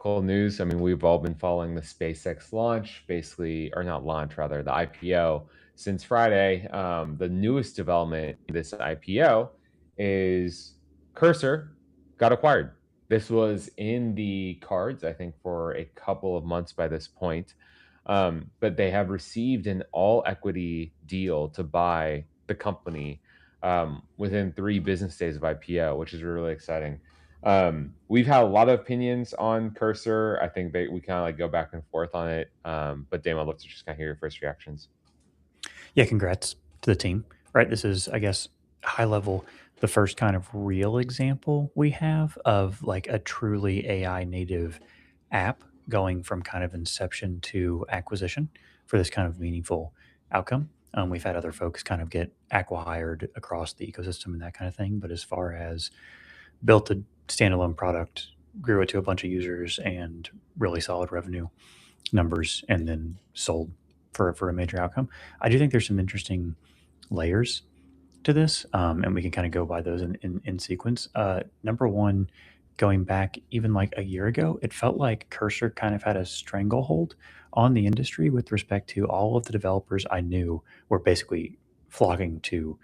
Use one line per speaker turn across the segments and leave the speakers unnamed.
topical news. I mean, we've all been following the SpaceX launch, basically, or not launch, rather, the IPO since Friday. The newest development in this IPO is Cursor got acquired. This was in the cards, I think, for a couple of months by this point. But they have received an all equity deal to buy the company within 3 business days of IPO, which is really exciting. We've had a lot of opinions on Cursor. I think we kind of like go back and forth on it. But Dame, I'd love to just kind of hear your first reactions.
Yeah, congrats to the team. Right, this is, I guess, high level, the first kind of real example we have of like a truly AI native app going from kind of inception to acquisition for this kind of meaningful outcome. We've had other folks kind of get acqui-hired across the ecosystem and that kind of thing, but as far as built a standalone product, grew it to a bunch of users and really solid revenue numbers, and then sold for a major outcome. I do think there's some interesting layers to this, and we can kind of go by those in sequence. Number one, going back even like a year ago, it felt like Cursor kind of had a stranglehold on the industry with respect to all of the developers I knew were basically flocking to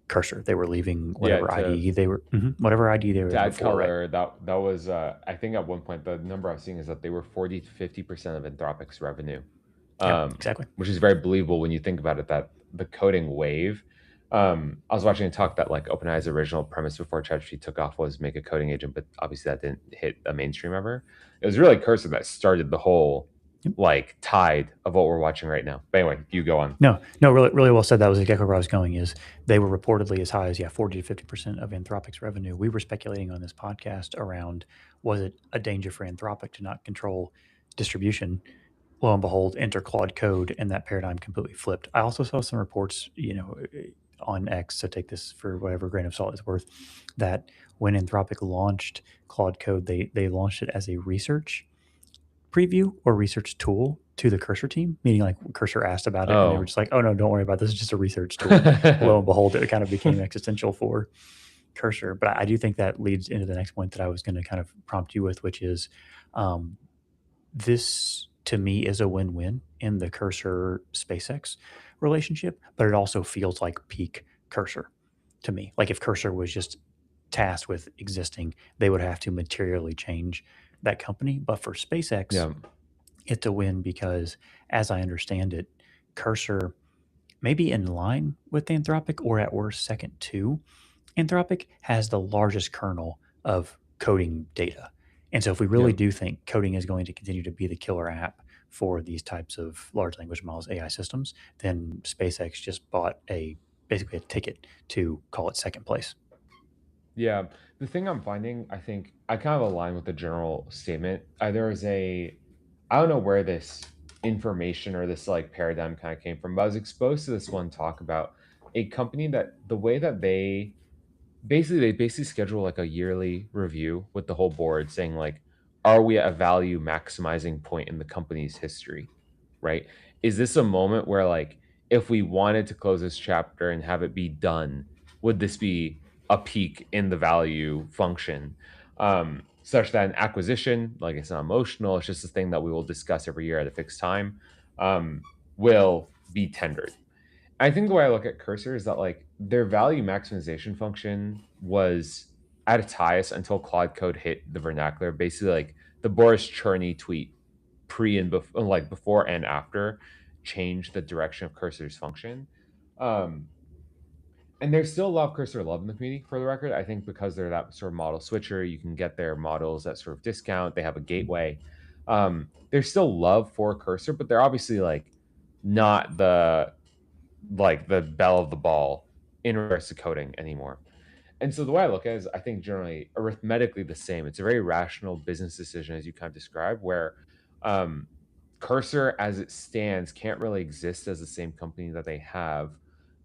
Cursor. They were leaving
Yeah,
whatever IDE they were, whatever IDE they were
to add
before, right?
color, that was I think at one point the number I was seeing is that they were 40 to 50% of Anthropic's revenue,
Yeah,
um,
exactly.
which is very believable when you think about it. That the coding wave. I was watching a talk that like OpenAI's original premise before ChatGPT took off was make a coding agent, but obviously that didn't hit a mainstream ever. It was really Cursor that started the whole
Yep.
like tide of what we're watching right now. But anyway, you go on.
No, really, really well said. That was exactly where I was going. Is they were reportedly as high as 40 to 50% of Anthropic's revenue. We were speculating on this podcast around, was it a danger for Anthropic to not control distribution? Lo and behold, enter Claude Code, and that paradigm completely flipped. I also saw some reports, on X, so take this for whatever grain of salt it's worth, that when Anthropic launched Claude Code, they launched it as a research preview or research tool to the Cursor team, meaning like Cursor asked about it and they were
Oh,
just like, oh no, don't worry about this. It's just a research tool. Lo and behold, it kind of became existential for Cursor. But I do think that leads into the next point that I was going to kind of prompt you with, which is um, this to me is a win-win in the Cursor SpaceX relationship, but it also feels like peak Cursor to me. Like if Cursor was just tasked with existing, they would have to materially change that company. But for SpaceX,
yeah,
it's a win because, as I understand it, Cursor may be in line with Anthropic or at worst second to Anthropic, has the largest kernel of coding data. And so if we
yeah.
really do think coding is going to continue to be the killer app for these types of large language models, AI systems, then SpaceX just bought basically a ticket to call it second place.
Yeah, the thing I'm finding, I think I kind of align with the general statement. There is I don't know where this information or this like paradigm kind of came from, but I was exposed to this one talk about a company that the way that they basically schedule like a yearly review with the whole board saying like, are we at a value maximizing point in the company's history, right? Is this a moment where like if we wanted to close this chapter and have it be done, would this be a peak in the value function? Such that an acquisition, like it's not emotional, it's just a thing that we will discuss every year at a fixed time, um, will be tendered. I think the way I look at Cursor is that like their value maximization function was at its highest until Claude Code hit the vernacular. Basically, like the Boris Cherny tweet like before and after changed the direction of Cursor's function. Um, and there's still a lot of Cursor love in the community, for the record. I think because they're that sort of model switcher, you can get their models at sort of discount. They have a gateway. There's still love for Cursor, but they're obviously like not the bell of the ball in regards to coding anymore. And so the way I look at it is I think generally arithmetically the same. It's a very rational business decision as you kind of described, where um, Cursor as it stands can't really exist as the same company that they have.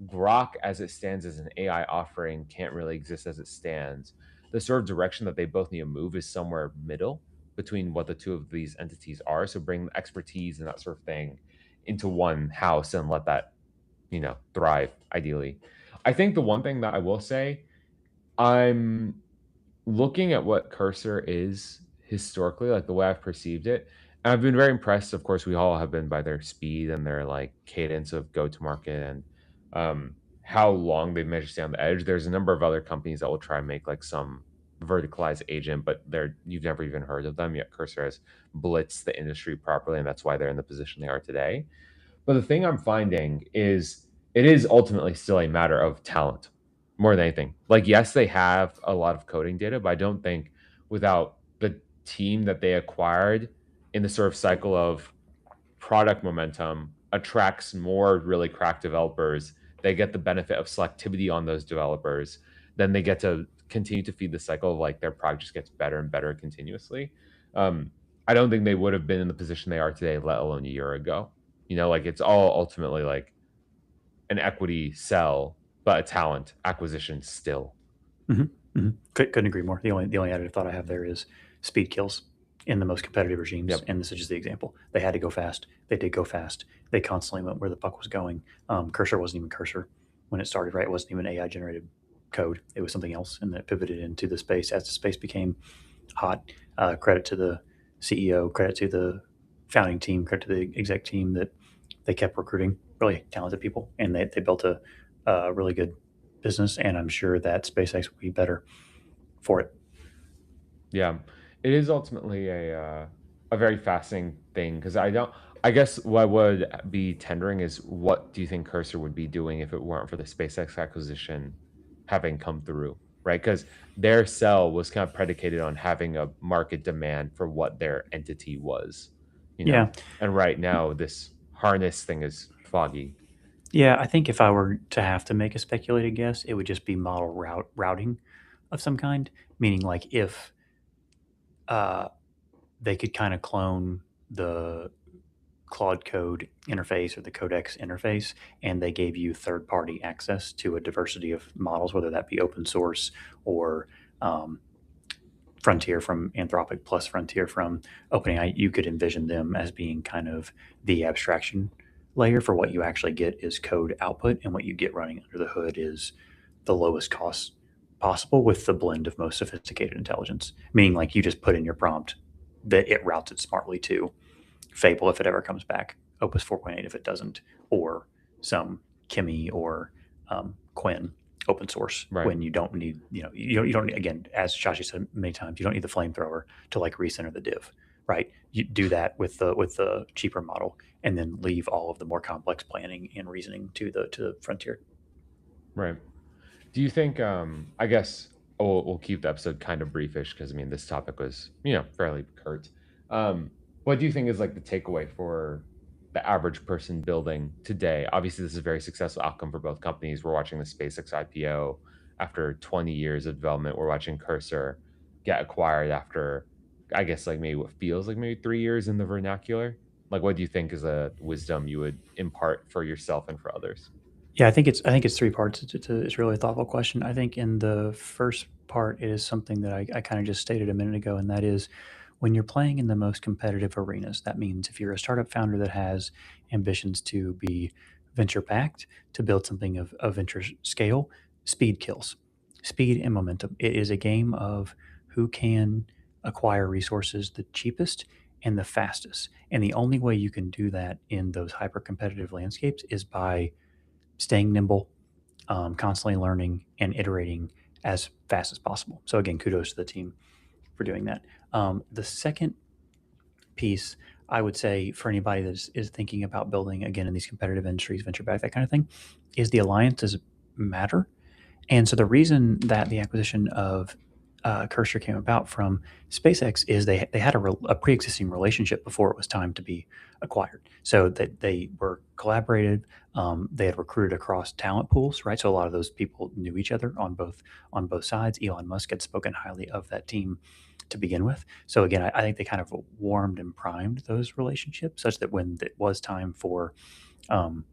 Grok as it stands as an AI offering can't really exist as it stands. The sort of direction that they both need to move is somewhere middle between what the two of these entities are. So bring expertise and that sort of thing into one house and let that thrive ideally. I think the one thing that I will say, I'm looking at what Cursor is historically, like the way I've perceived it. And I've been very impressed. Of course, we all have been by their speed and their like cadence of go to market and how long they've managed to stay on the edge. There's a number of other companies that will try and make like some verticalized agent, but you've never even heard of them yet. Cursor has blitzed the industry properly, and that's why they're in the position they are today. But the thing I'm finding is it is ultimately still a matter of talent more than anything. Like, yes, they have a lot of coding data, but I don't think without the team that they acquired in the sort of cycle of product momentum attracts more really crack developers. They get the benefit of selectivity on those developers. Then they get to continue to feed the cycle of like their product just gets better and better continuously. Um, I don't think they would have been in the position they are today, let alone a year ago. Like it's all ultimately like an equity sell, but a talent acquisition still.
Couldn't agree more. The only additive thought I have there is speed kills in the most competitive regimes,
Yep.
and this is just the example. They had to go fast. They did go fast. They constantly went where the puck was going. Cursor wasn't even Cursor when it started. Right, it wasn't even AI generated code. It was something else, and then it pivoted into the space as the space became hot. Credit to the CEO. Credit to the founding team. Credit to the exec team that they kept recruiting really talented people, and they built a really good business. And I'm sure that SpaceX will be better for it.
Yeah, it is ultimately a very fascinating thing because I don't. I guess what I would be tendering is what do you think Cursor would be doing if it weren't for the SpaceX acquisition having come through, right? Because their sell was kind of predicated on having a market demand for what their entity was, you
Yeah,
know. And right now, this harness thing is foggy.
yeah. I think if I were to have to make a speculated guess, it would just be model routing of some kind. Meaning, like if uh, they could kind of clone the Claude Code interface or the Codex interface, and they gave you third party access to a diversity of models, whether that be open source or um, Frontier from Anthropic plus Frontier from OpenAI. You could envision them as being kind of the abstraction layer for what you actually get is code output, and what you get running under the hood is the lowest cost possible with the blend of most sophisticated intelligence. Meaning, like you just put in your prompt that it routes it smartly to Fable if it ever comes back, Opus 4.8 if it doesn't, or some Kimi or Quinn open source
Right.
when you don't need, you don't need, again, as Shashi said many times, you don't need the flamethrower to like recenter the div, right? You do that with the cheaper model and then leave all of the more complex planning and reasoning to the frontier.
Right. Do you think, I guess we'll keep the episode kind of briefish because I mean, this topic was, fairly curt. What do you think is like the takeaway for the average person building today? Obviously, this is a very successful outcome for both companies. We're watching the SpaceX IPO after 20 years of development. We're watching Cursor get acquired after, I guess, like maybe what feels like maybe 3 years in the vernacular. Like, what do you think is a wisdom you would impart for yourself and for others?
Yeah, I think it's three parts. It's really a thoughtful question. I think in the first part, it is something that I kind of just stated a minute ago, and that is when you're playing in the most competitive arenas. That means if you're a startup founder that has ambitions to be venture backed, to build something of venture scale, speed kills, speed and momentum. It is a game of who can acquire resources the cheapest and the fastest. And the only way you can do that in those hyper competitive landscapes is by staying nimble, constantly learning and iterating as fast as possible. So again, kudos to the team for doing that. The second piece, I would say, for anybody that is thinking about building again in these competitive industries, venture back, that kind of thing, is the alliances matter. And so the reason that the acquisition of Cursor came about from SpaceX is they had a pre-existing relationship before it was time to be acquired. So that they were collaborative. They had recruited across talent pools, right? So a lot of those people knew each other on both sides. Elon Musk had spoken highly of that team to begin with. So again, I think they kind of warmed and primed those relationships such that when it was time for um,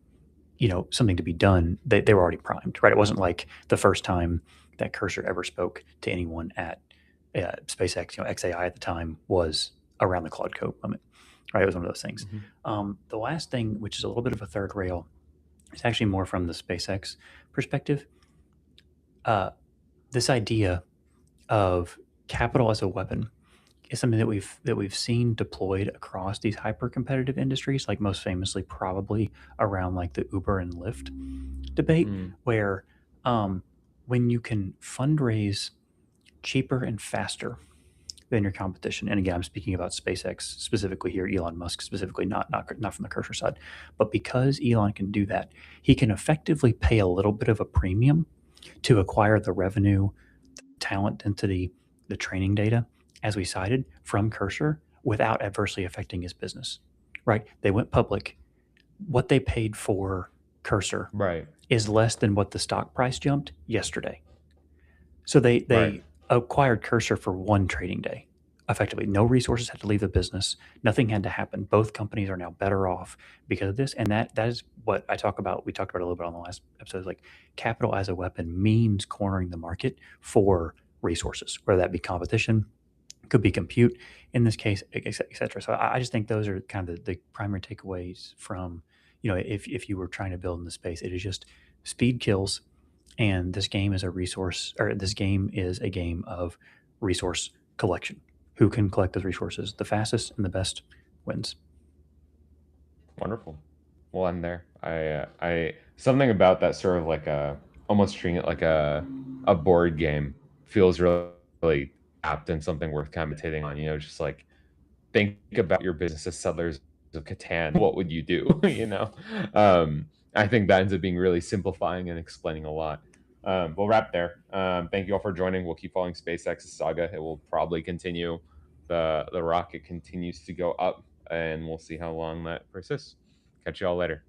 something to be done, they were already primed, right? It wasn't like the first time that Cursor ever spoke to anyone at SpaceX. XAI at the time was around the Claude Code moment, right? It was one of those things.
Hmm.
The last thing, which is a little bit of a third rail, is actually more from the SpaceX perspective. Uh, this idea of capital as a weapon is something that we've seen deployed across these hyper competitive industries, like most famously probably around like the Uber and Lyft debate,
Mm,
where um, when you can fundraise cheaper and faster than your competition. And again, I'm speaking about SpaceX specifically here, Elon Musk specifically, not from the Cursor side, but because Elon can do that, he can effectively pay a little bit of a premium to acquire the revenue, talent density, the training data, as we cited from Cursor, without adversely affecting his business. Right? They went public. What they paid for Cursor
right,
is less than what the stock price jumped yesterday. So they
right.
they acquired Cursor for one trading day. Effectively, no resources had to leave the business. Nothing had to happen. Both companies are now better off because of this, and that is what I talk about. We talked about it a little bit on the last episode. Like capital as a weapon means cornering the market for resources, whether that be competition, could be compute in this case, et cetera. So I just think those are kind of the primary takeaways from, if you were trying to build in the space, it is just speed kills, and this game is a resource, or this game is a game of resource collection. Who can collect those resources the fastest and the best wins.
Wonderful. We'll end there. I something about that sort of like a almost treating it like a board game feels really, really apt and something worth commentating on. Just like think about your business as settlers of Catan. What would you do? I think that ends up being really simplifying and explaining a lot. We'll wrap there. Thank you all for joining. We'll keep following SpaceX's saga. It will probably continue. The rocket continues to go up, and we'll see how long that persists. Catch you all later.